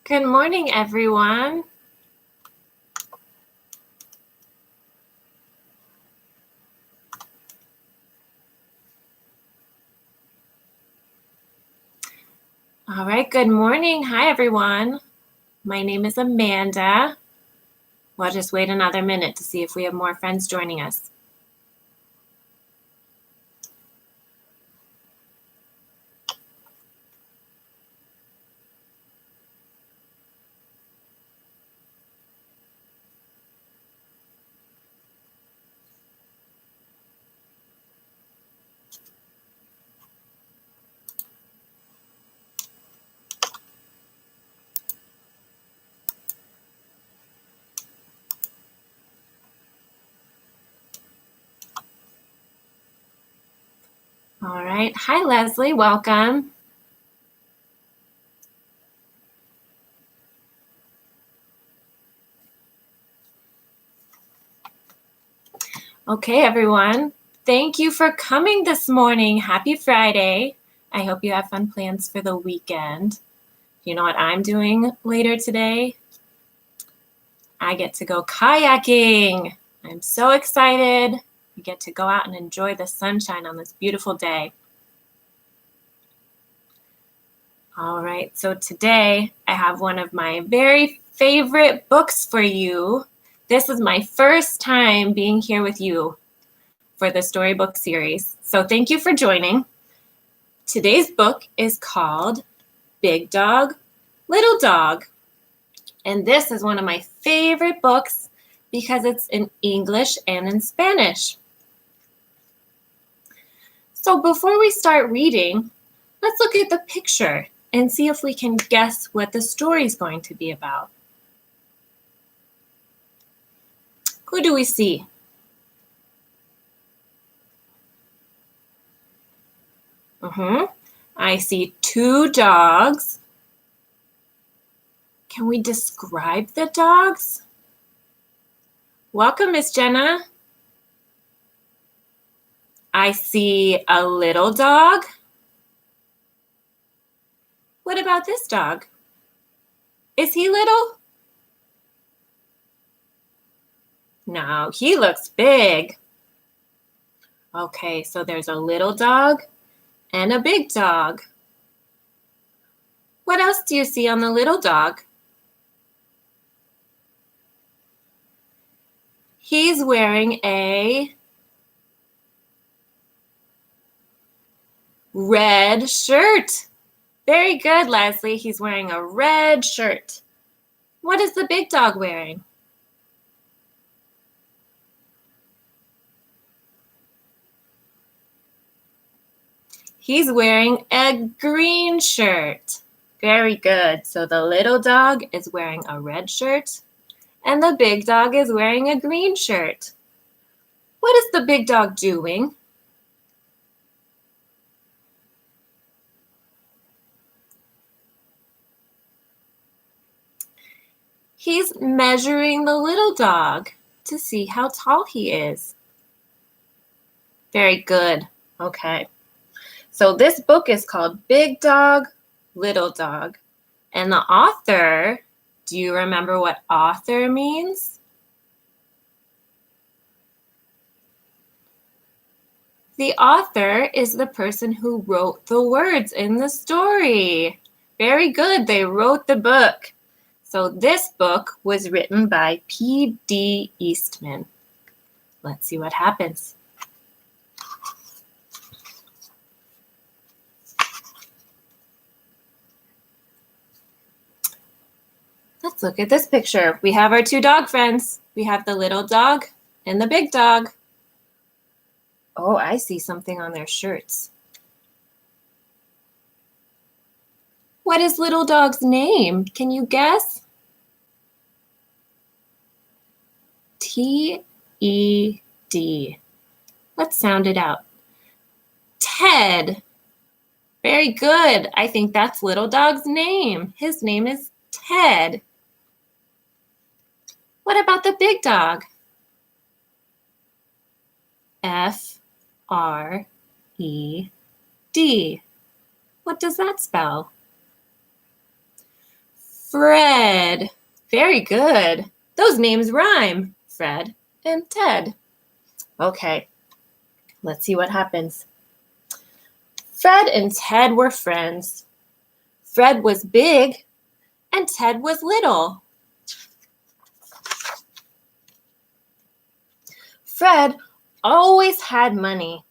Good morning, everyone. All right, good morning. Hi, everyone. My name is Amanda. We'll just wait another minute to see if we have more friends joining us. All right. Hi, Leslie. Welcome. Okay, everyone. Thank you for coming this morning. Happy Friday. I hope you have fun plans for the weekend. You know what I'm doing later today? I get to go kayaking. I'm so excited. We get to go out and enjoy the sunshine on this beautiful day. All right, so today I have one of my very favorite books for you. This is my first time being here with you for the Storybook series. So thank you for joining. Today's book is called Big Dog, Little Dog. And this is one of my favorite books because it's in English and in Spanish. So before we start reading, let's look at the picture and see if we can guess what the story is going to be about. Who do we see? I see two dogs. Can we describe the dogs? Welcome, Miss Jenna. I see a little dog. What about this dog? Is he little? No, he looks big. Okay, so there's a little dog and a big dog. What else do you see on the little dog? He's wearing a red shirt. Very good, Leslie. He's wearing a red shirt. What is the big dog wearing? He's wearing a green shirt. Very good. So the little dog is wearing a red shirt and the big dog is wearing a green shirt. What is the big dog doing? He's measuring the little dog to see how tall he is. Very good. Okay. So this book is called Big Dog, Little Dog. And the author, do you remember what author means? The author is the person who wrote the words in the story. Very good. They wrote the book. So this book was written by P.D. Eastman. Let's see what happens. Let's look at this picture. We have our two dog friends. We have the little dog and the big dog. Oh, I see something on their shirts. What is little dog's name? Can you guess? T-E-D. Let's sound it out. Ted. Very good. I think that's little dog's name. His name is Ted. What about the big dog? F-R-E-D. What does that spell? Fred. Very good. Those names rhyme, Fred and Ted. Okay, let's see what happens. Fred and Ted were friends. Fred was big and Ted was little. Fred always had money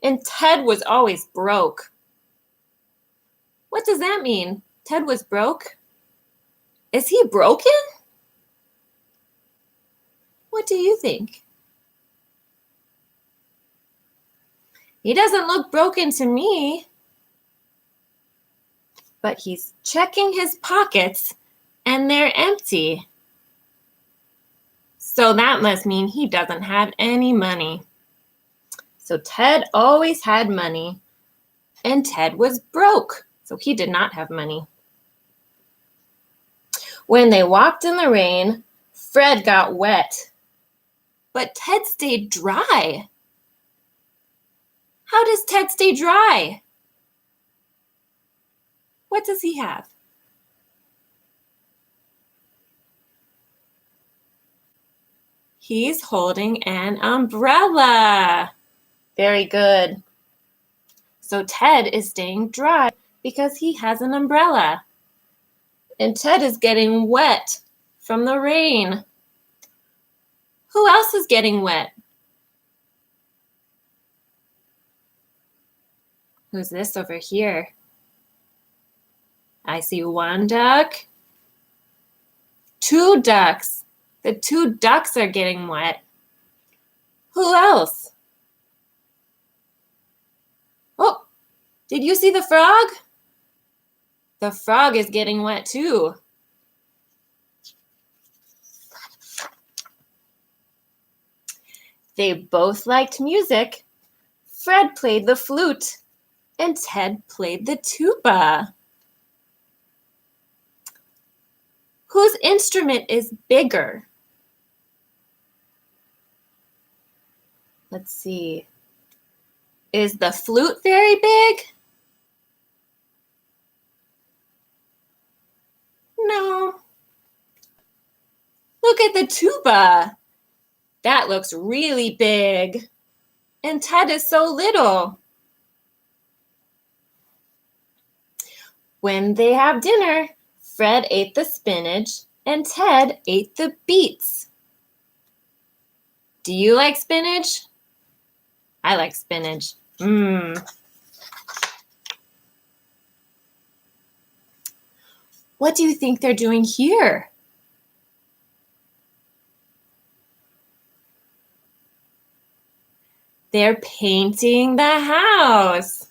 and Ted was always broke. What does that mean? Ted was broke? Is he broken? What do you think? He doesn't look broken to me. But he's checking his pockets and they're empty. So that must mean he doesn't have any money. So Ted always had money and Ted was broke. So he did not have money. When they walked in the rain, Fred got wet, but Ted stayed dry. How does Ted stay dry? What does he have? He's holding an umbrella. Very good. So Ted is staying dry because he has an umbrella. And Ted is getting wet from the rain. Who else is getting wet? Who's this over here? I see one duck, two ducks. The two ducks are getting wet. Who else? Oh, did you see the frog? The frog is getting wet too. They both liked music. Fred played the flute and Ted played the tuba. Whose instrument is bigger? Let's see. Is the flute very big? No. Look at the tuba. That looks really big. And Ted is so little. When they have dinner, Fred ate the spinach and Ted ate the beets. Do you like spinach? I like spinach. What do you think they're doing here? They're painting the house.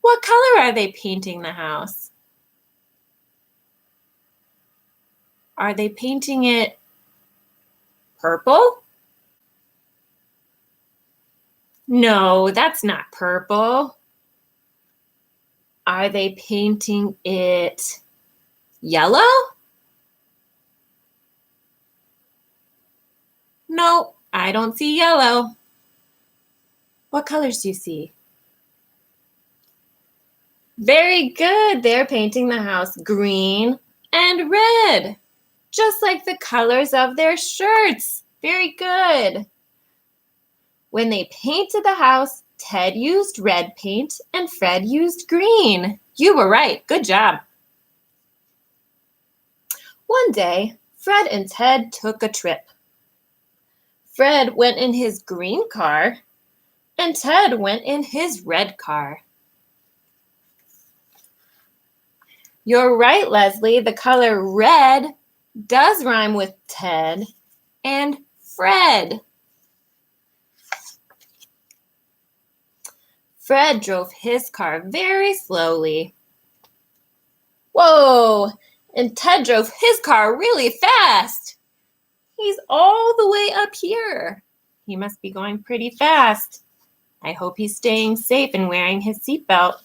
What color are they painting the house? Are they painting it purple? No, that's not purple. Are they painting it yellow? No, I don't see yellow. What colors do you see? Very good. They're painting the house green and red, just like the colors of their shirts. Very good. When they painted the house, Ted used red paint and Fred used green. You were right. Good job. One day, Fred and Ted took a trip. Fred went in his green car and Ted went in his red car. You're right, Leslie. The color red does rhyme with Ted and Fred. Fred drove his car very slowly. Whoa! And Ted drove his car really fast. He's all the way up here. He must be going pretty fast. I hope he's staying safe and wearing his seatbelt.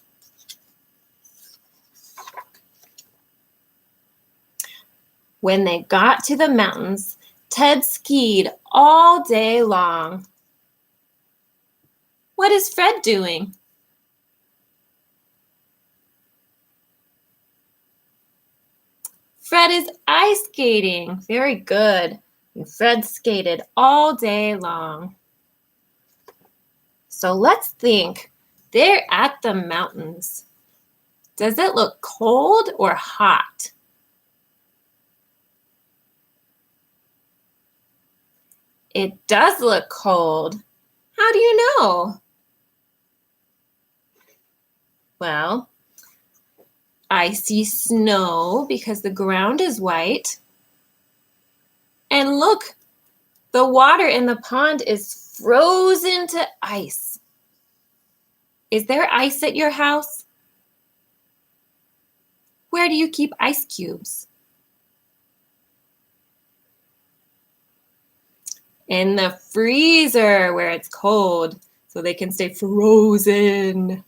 When they got to the mountains, Ted skied all day long. What is Fred doing? Fred is ice skating. Very good. And Fred skated all day long. So let's think. They're at the mountains. Does it look cold or hot? It does look cold. How do you know? Well, I see snow because the ground is white. And look, the water in the pond is frozen to ice. Is there ice at your house? Where do you keep ice cubes? In the freezer where it's cold so they can stay frozen.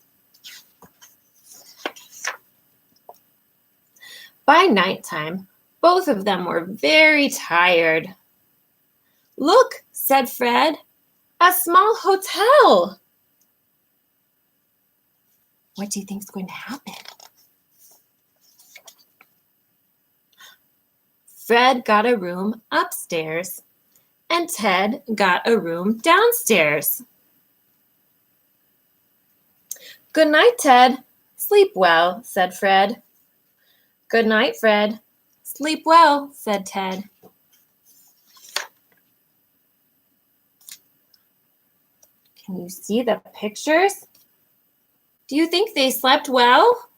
By nighttime, both of them were very tired. Look, said Fred, a small hotel. What do you think is going to happen? Fred got a room upstairs, and Ted got a room downstairs. Good night, Ted. Sleep well, said Fred. Good night, Fred. Sleep well, said Ted. Can you see the pictures? Do you think they slept well?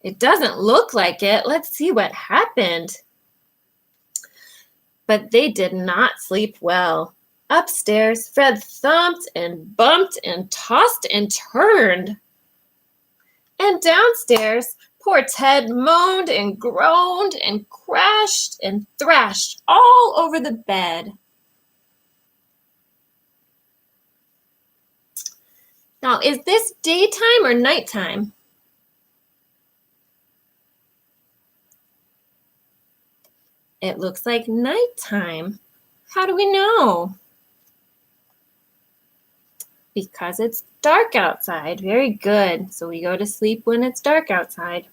It doesn't look like it. Let's see what happened. But they did not sleep well. Upstairs, Fred thumped and bumped and tossed and turned. And downstairs, poor Ted moaned and groaned and crashed and thrashed all over the bed. Now, is this daytime or nighttime? It looks like nighttime. How do we know? Because it's dark outside. Very good. So we go to sleep when it's dark outside.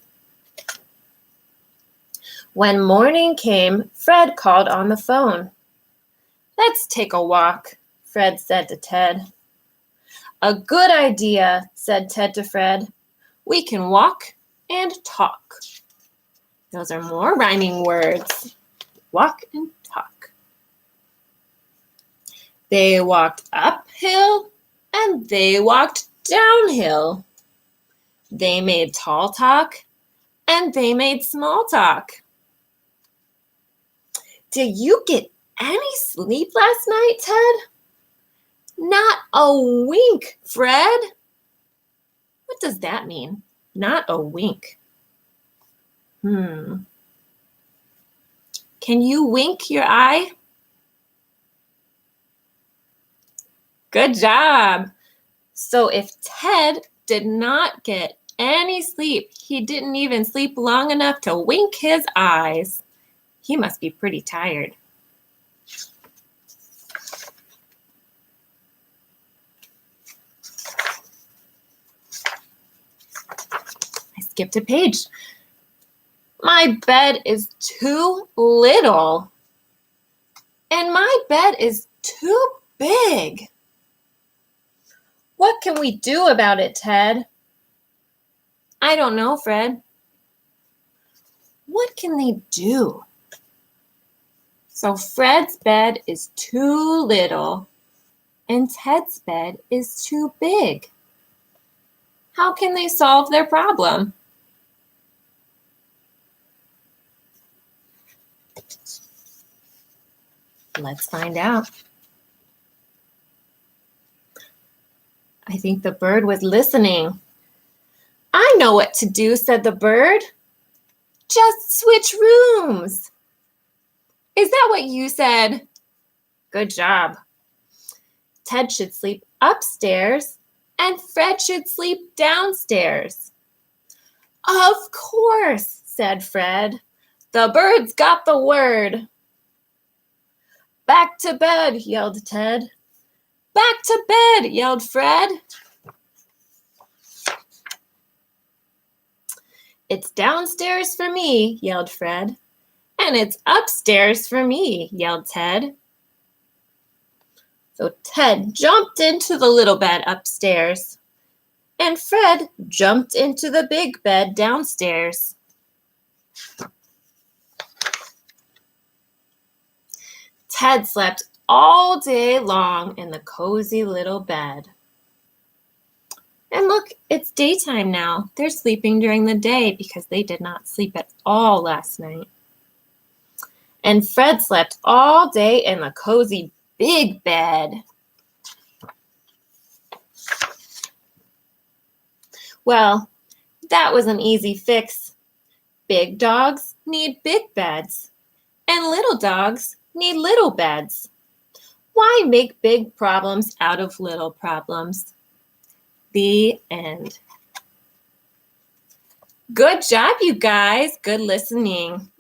When morning came, Fred called on the phone. Let's take a walk, Fred said to Ted. A good idea, said Ted to Fred. We can walk and talk. Those are more rhyming words. Walk and talk. They walked uphill and they walked downhill. They made tall talk and they made small talk. Did you get any sleep last night, Ted? Not a wink, Fred. What does that mean? Not a wink. Can you wink your eye? Good job. So if Ted did not get any sleep, he didn't even sleep long enough to wink his eyes. He must be pretty tired. I skipped a page. My bed is too little, and my bed is too big. What can we do about it, Ted? I don't know, Fred. What can they do? So Fred's bed is too little, and Ted's bed is too big. How can they solve their problem? Let's find out. I think the bird was listening. I know what to do, said the bird. Just switch rooms. Is that what you said? Good job. Ted should sleep upstairs and Fred should sleep downstairs. Of course, said Fred. The bird's got the word. Back to bed, yelled Ted. Back to bed, yelled Fred. It's downstairs for me, yelled Fred. And it's upstairs for me, yelled Ted. So Ted jumped into the little bed upstairs, and Fred jumped into the big bed downstairs. Ted slept all day long in the cozy little bed. And look, it's daytime now. They're sleeping during the day because they did not sleep at all last night. And Fred slept all day in the cozy big bed. Well, that was an easy fix. Big dogs need big beds, and little dogs need little beds. Why make big problems out of little problems? The end. Good job, you guys. Good listening.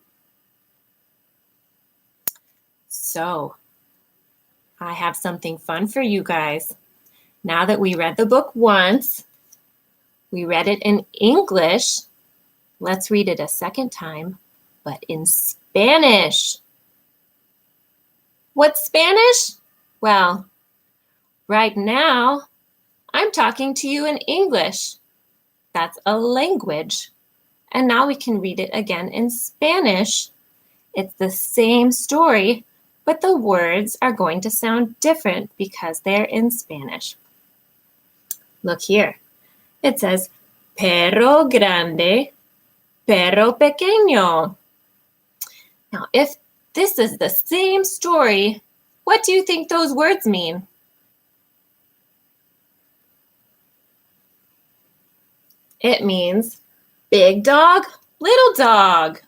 So, I have something fun for you guys. Now that we read the book once, we read it in English, let's read it a second time, but in Spanish. What's Spanish? Well, right now, I'm talking to you in English. That's a language. And now we can read it again in Spanish. It's the same story, but the words are going to sound different because they're in Spanish. Look here. It says, Perro Grande, Perro Pequeño. Now, if this is the same story, what do you think those words mean? It means big dog, little dog.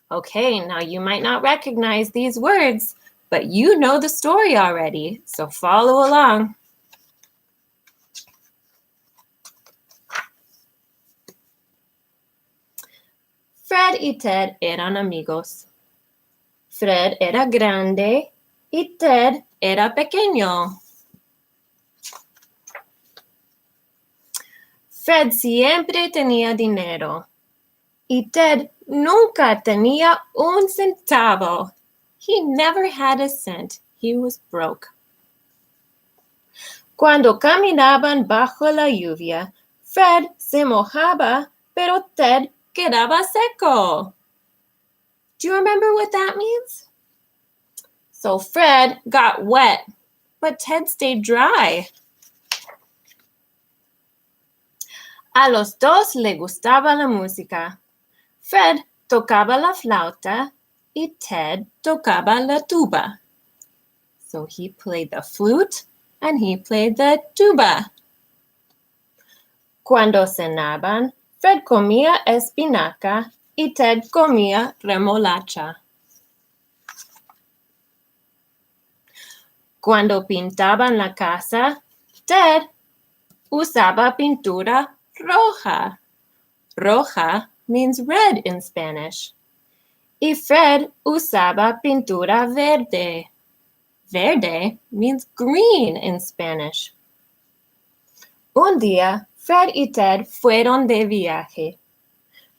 Okay, now you might not recognize these words, but you know the story already, so follow along. Fred y Ted eran amigos. Fred era grande y Ted era pequeño. Fred siempre tenía dinero y Ted nunca tenía un centavo. He never had a cent. He was broke. Cuando caminaban bajo la lluvia, Fred se mojaba, pero Ted quedaba seco. Do you remember what that means? So Fred got wet, but Ted stayed dry. A los dos le gustaba la música. Fred tocaba la flauta y Ted tocaba la tuba. So he played the flute and he played the tuba. Cuando cenaban, Fred comía espinaca y Ted comía remolacha. Cuando pintaban la casa, Ted usaba pintura roja. Roja means red in Spanish. Y Fred usaba pintura verde. Verde means green in Spanish. Un día, Fred y Ted fueron de viaje.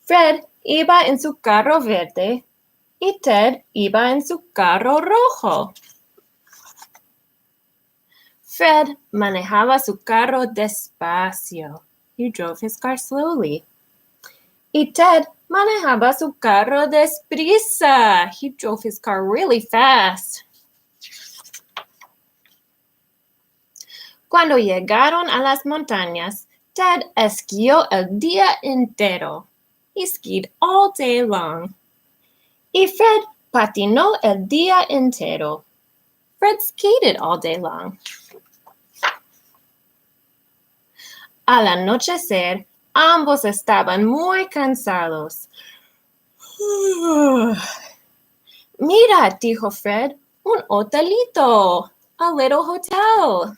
Fred iba en su carro verde y Ted iba en su carro rojo. Fred manejaba su carro despacio. He drove his car slowly. Y Ted manejaba su carro deprisa. He drove his car really fast. Cuando llegaron a las montañas, Ted esquió el día entero. He skied all day long. Y Fred patinó el día entero. Fred skated all day long. Al anochecer, ambos estaban muy cansados. Mira, dijo Fred, un hotelito, a little hotel.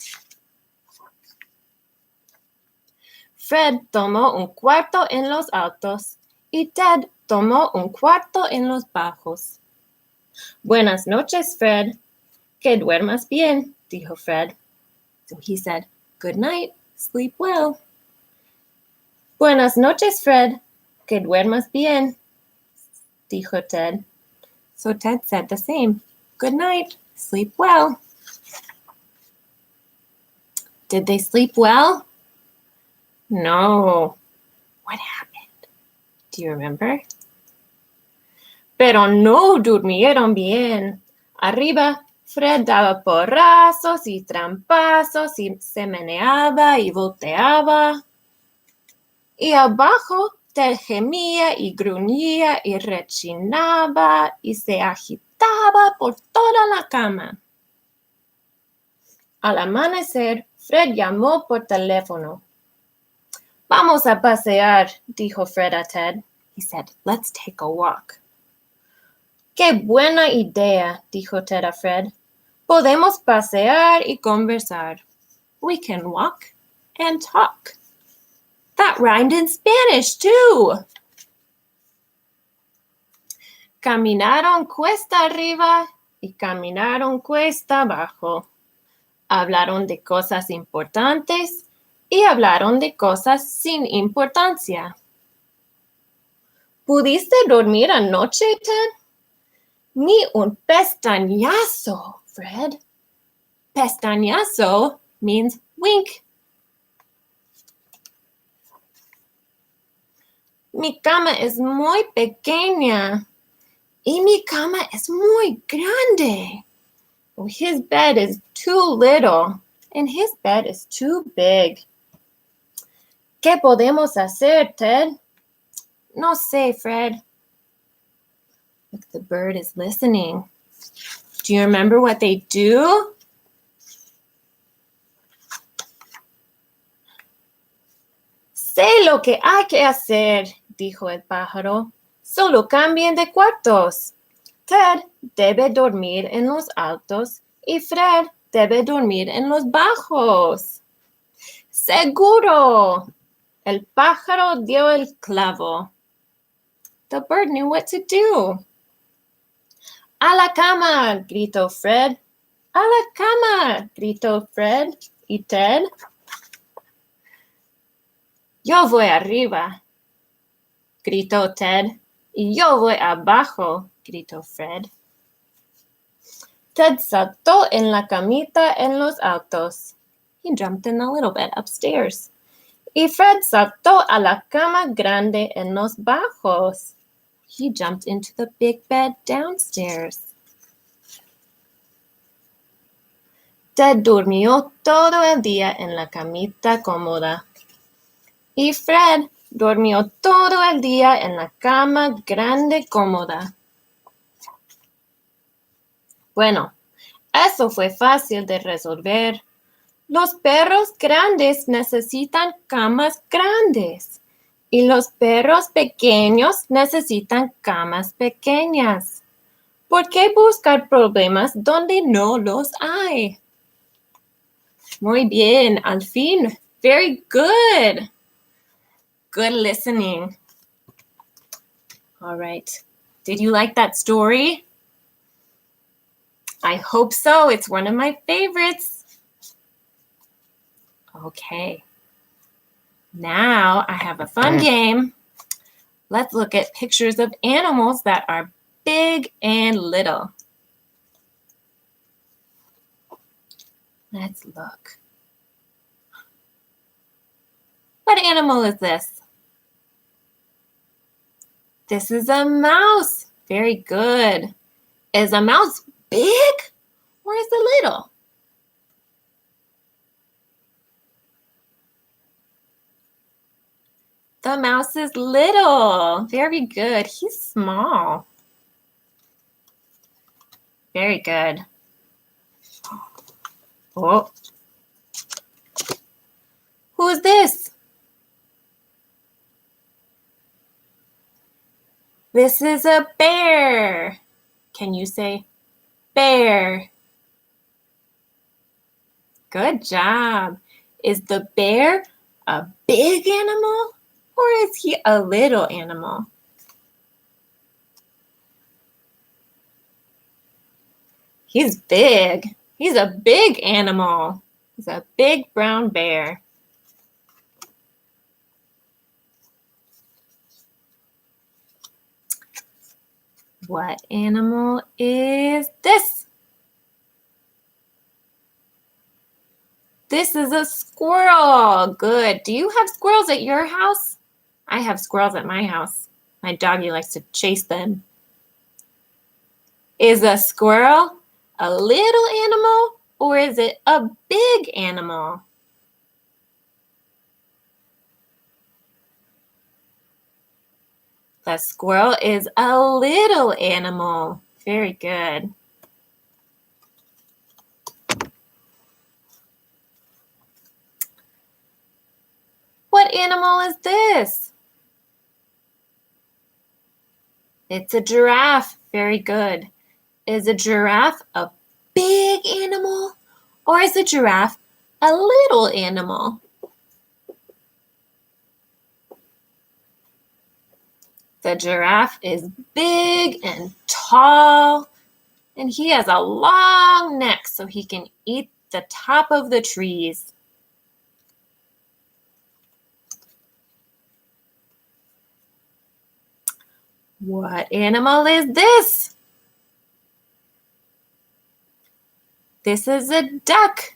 Fred tomó un cuarto en los altos y Ted tomó un cuarto en los bajos. Buenas noches, Fred. Que duermas bien, dijo Fred. So he said, good night, sleep well. Buenas noches, Fred. Que duermas bien, dijo Ted. So Ted said the same. Good night. Sleep well. Did they sleep well? No. What happened? Do you remember? Pero no durmieron bien. Arriba, Fred daba porrazos y trampazos y se meneaba y volteaba. Y abajo, Ted gemía y gruñía y rechinaba y se agitaba por toda la cama. Al amanecer, Fred llamó por teléfono. Vamos a pasear, dijo Fred a Ted. He said, let's take a walk. ¡Qué buena idea!, dijo Ted a Fred. Podemos pasear y conversar. We can walk and talk. That rhymed in Spanish, too. Caminaron cuesta arriba y caminaron cuesta abajo. Hablaron de cosas importantes y hablaron de cosas sin importancia. ¿Pudiste dormir anoche, Ted? Ni un pestañazo, Fred. Pestañazo means wink. Mi cama es muy pequeña y mi cama es muy grande. His bed is too little and his bed is too big. ¿Qué podemos hacer, Ted? No sé, Fred. Look, the bird is listening. Do you remember what they do? Sé lo que hay que hacer, dijo el pájaro. Solo cambien de cuartos. Ted debe dormir en los altos y Fred debe dormir en los bajos. ¡Seguro! El pájaro dio el clavo. The bird knew what to do. ¡A la cama!, gritó Fred. ¡A la cama!, gritó Fred y Ted. Yo voy arriba, gritó Ted. Y yo voy abajo, gritó Fred. Ted saltó en la camita en los altos. He jumped in a little bit upstairs. Y Fred saltó a la cama grande en los bajos. He jumped into the big bed downstairs. Ted durmió todo el día en la camita cómoda. Y Fred durmió todo el día en la cama grande cómoda. Bueno, eso fue fácil de resolver. Los perros grandes necesitan camas grandes y los perros pequeños necesitan camas pequeñas. ¿Por qué buscar problemas donde no los hay? Muy bien, al fin. Very good. Good listening. All right. Did you like that story? I hope so. It's one of my favorites. Okay. Now I have a fun game. Let's look at pictures of animals that are big and little. Let's look. What animal is this? This is a mouse. Very good. Is a mouse big or is it little? The mouse is little. Very good. He's small. Very good. Oh. Who is this? This is a bear. Can you say bear? Good job. Is the bear a big animal or is he a little animal? He's big. He's a big animal. He's a big brown bear. What animal is this? This is a squirrel. Good. Do you have squirrels at your house? I have squirrels at my house. My doggy likes to chase them. Is a squirrel a little animal or is it a big animal? The squirrel is a little animal. Very good. What animal is this? It's a giraffe. Very good. Is a giraffe a big animal or is a giraffe a little animal? The giraffe is big and tall, and he has a long neck so he can eat the top of the trees. What animal is this? This is a duck.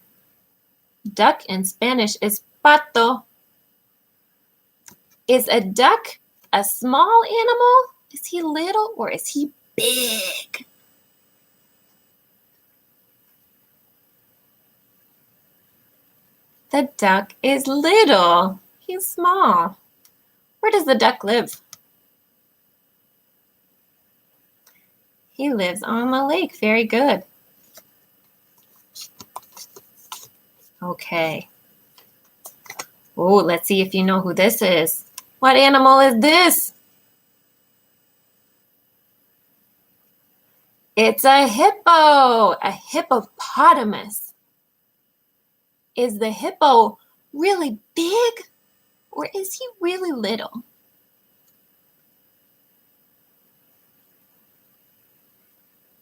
Duck in Spanish is pato. Is a duck a small animal? Is he little or is he big? The duck is little. He's small. Where does the duck live? He lives on the lake. Very good. Okay. Oh, let's see if you know who this is. What animal is this? It's a hippo, a hippopotamus. Is the hippo really big or is he really little?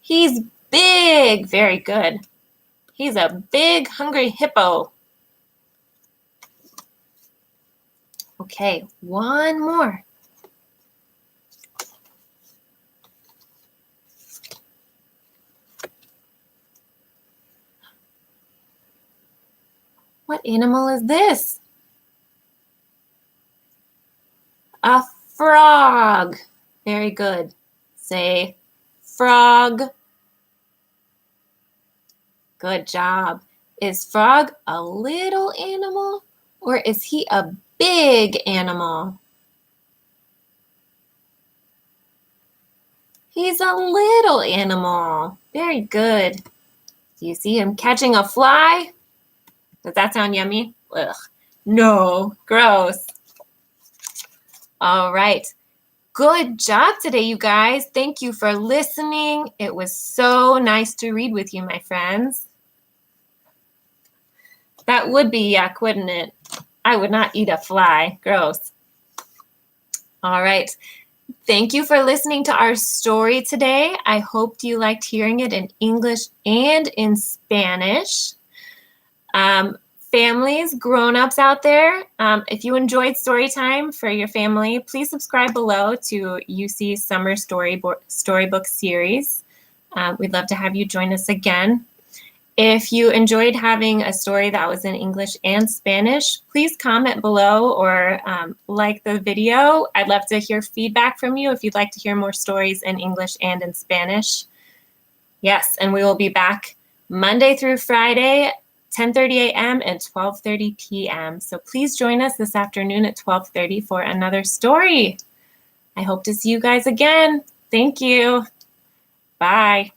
He's big. Very good. He's a big, hungry hippo. Okay, one more. What animal is this? A frog. Very good. Say frog. Good job. Is frog a little animal or is he a big animal? He's a little animal. Very good. Do you see him catching a fly? Does that sound yummy? Ugh. No, gross. All right. Good job today, you guys. Thank you for listening. It was so nice to read with you, my friends. That would be yuck, wouldn't it? I would not eat a fly. Gross. All right. Thank you for listening to our story today. I hope you liked hearing it in English and in Spanish. Families, grown-ups out there, if you enjoyed story time for your family, please subscribe below to UC's Summer Storybook series. We'd love to have you join us again. If you enjoyed having a story that was in English and Spanish, please comment below or like the video. I'd love to hear feedback from you if you'd like to hear more stories in English and in Spanish. Yes, and we will be back Monday through Friday, 10:30 a.m. and 12:30 p.m. So please join us this afternoon at 12:30 for another story. I hope to see you guys again. Thank you. Bye.